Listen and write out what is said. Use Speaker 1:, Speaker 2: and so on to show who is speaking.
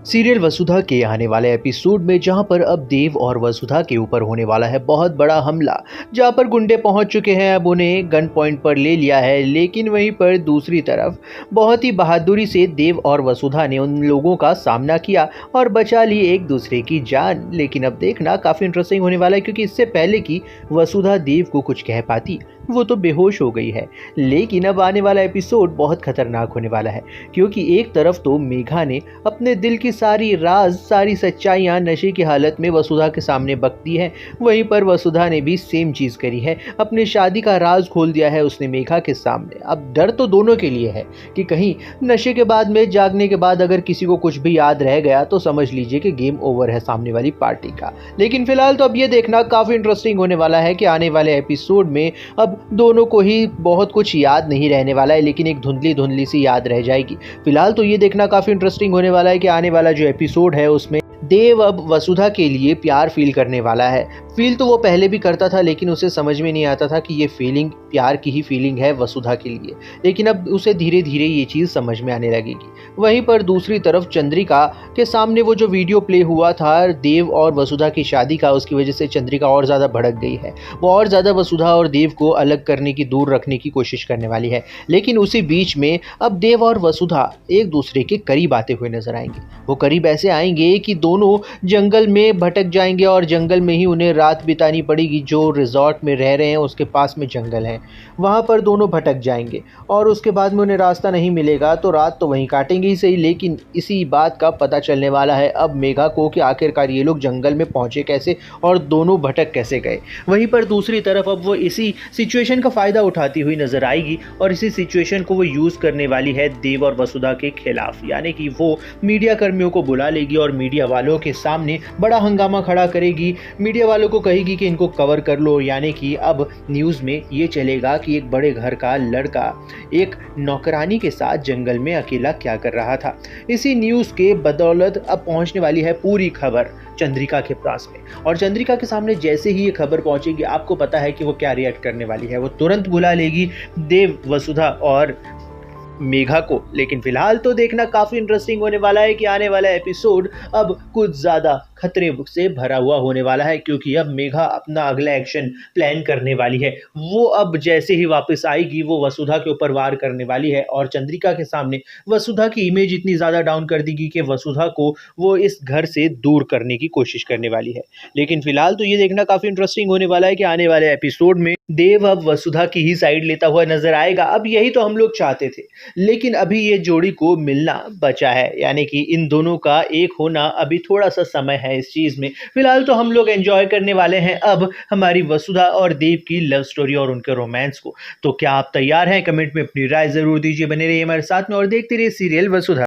Speaker 1: Serial वसुधा के आने वाले एपिसोड में जहां पर अब देव और वसुधा के ऊपर होने वाला है बहुत बड़ा हमला। जहां पर गुंडे पहुंच चुके हैं, अब उन्हें गन पॉइंट पर ले लिया है। लेकिन वहीं पर दूसरी तरफ बहुत ही बहादुरी से देव और वसुधा ने उन लोगों का सामना किया और बचा ली एक दूसरे की जान। लेकिन अब देखना काफ़ी इंटरेस्टिंग होने वाला है, क्योंकि इससे पहले कि वसुधा देव को कुछ कह पाती, वो तो बेहोश हो गई है। लेकिन अब आने वाला एपिसोड बहुत खतरनाक होने वाला है, क्योंकि एक तरफ तो मेघा ने अपने दिल की सारी राज, सारी सच्चाइयां नशे की हालत में वसुधा के सामने बक दी है। वहीं पर वसुधा ने भी सेम चीज करी है, अपनी शादी का राज खोल दिया है उसने मेघा के सामने। अब डर तो दोनों के लिए है कि कहीं नशे के बाद में, जागने के बाद अगर किसी को कुछ भी याद रह गया तो समझ लीजिए कि गेम ओवर है सामने वाली पार्टी का। लेकिन फिलहाल तो अब ये देखना काफी इंटरेस्टिंग होने वाला है कि आने वाले एपिसोड में अब दोनों को ही बहुत कुछ याद नहीं रहने वाला है, लेकिन एक धुंधली धुंधली सी याद रह जाएगी। फिलहाल तो ये देखना काफी इंटरेस्टिंग होने वाला है कि आने वाला जो एपिसोड है उसमें देव अब वसुधा के लिए प्यार फील करने वाला है। फील तो वो पहले भी करता था, लेकिन उसे समझ में नहीं आता था कि ये फीलिंग प्यार की ही फीलिंग है वसुधा के लिए। लेकिन अब उसे धीरे धीरे ये चीज़ समझ में आने लगेगी। वहीं पर दूसरी तरफ चंद्रिका के सामने वो जो वीडियो प्ले हुआ था देव और वसुधा की शादी का, उसकी वजह से चंद्रिका और ज़्यादा भड़क गई है। वो और ज़्यादा वसुधा और देव को अलग करने की, दूर रखने की कोशिश करने वाली है। लेकिन उसी बीच में अब देव और वसुधा एक दूसरे के करीब आते हुए नजर आएंगे। वो करीब ऐसे आएंगे कि दोनों जंगल में भटक जाएंगे और जंगल में ही उन्हें रात बितानी पड़ेगी। जो रिजॉर्ट में रह रहे हैं उसके पास में जंगल है, वहां पर दोनों भटक जाएंगे और उसके बाद में उन्हें रास्ता नहीं मिलेगा तो रात तो वहीं काटेंगे ही सही। लेकिन इसी बात का पता चलने वाला है अब मेघा को कि आखिरकार ये लोग जंगल में पहुंचे कैसे और दोनों भटक कैसे गए। वहीं पर दूसरी तरफ अब वो इसी सिचुएशन का फायदा उठाती हुई नजर आएगी और इसी सिचुएशन को वो यूज करने वाली है देव और वसुधा के खिलाफ। यानी कि वो मीडिया कर्मियों को बुला लेगी और मीडिया वालों के सामने बड़ा हंगामा खड़ा करेगी। मीडिया वालों को कहेगी कि इनको कवर कर लो। यानी कि अब न्यूज़ में ये चलेगा कि एक बड़े घर का लड़का एक नौकरानी के साथ जंगल में अकेला क्या कर रहा था। इसी न्यूज़ के बदौलत अब पहुंचने वाली है पूरी खबर चंद्रिका के पास में, और चंद्रिका के सामने जैसे ही ये खबर पहुंचेगी आपको पता है कि वो क्या रिएक्ट करने वाली है। वो तुरंत बुला लेगी देव, वसुधा और मेघा को। लेकिन फिलहाल तो देखना काफी इंटरेस्टिंग होने वाला है कि आने वाला एपिसोड अब कुछ ज्यादा खतरे से भरा हुआ होने वाला है, क्योंकि अब मेघा अपना अगला एक्शन प्लान करने वाली है। वो अब जैसे ही वापस आएगी वो वसुधा के ऊपर वार करने वाली है और चंद्रिका के सामने वसुधा की इमेज इतनी ज्यादा डाउन कर देगी कि वसुधा को वो इस घर से दूर करने की कोशिश करने वाली है। लेकिन फिलहाल तो ये देखना काफी इंटरेस्टिंग होने वाला है कि आने वाले एपिसोड में देव अब वसुधा की ही साइड लेता हुआ नजर आएगा। अब यही तो हम लोग चाहते थे, लेकिन अभी ये जोड़ी को मिलना बचा है। यानी कि इन दोनों का एक होना अभी थोड़ा सा समय है इस चीज में। फिलहाल तो हम लोग एंजॉय करने वाले हैं अब हमारी वसुधा और देव की लव स्टोरी और उनके रोमांस को। तो क्या आप तैयार हैं? कमेंट में अपनी राय जरूर दीजिए। बने रहिए हमारे साथ में और देखते रहिए सीरियल वसुधा।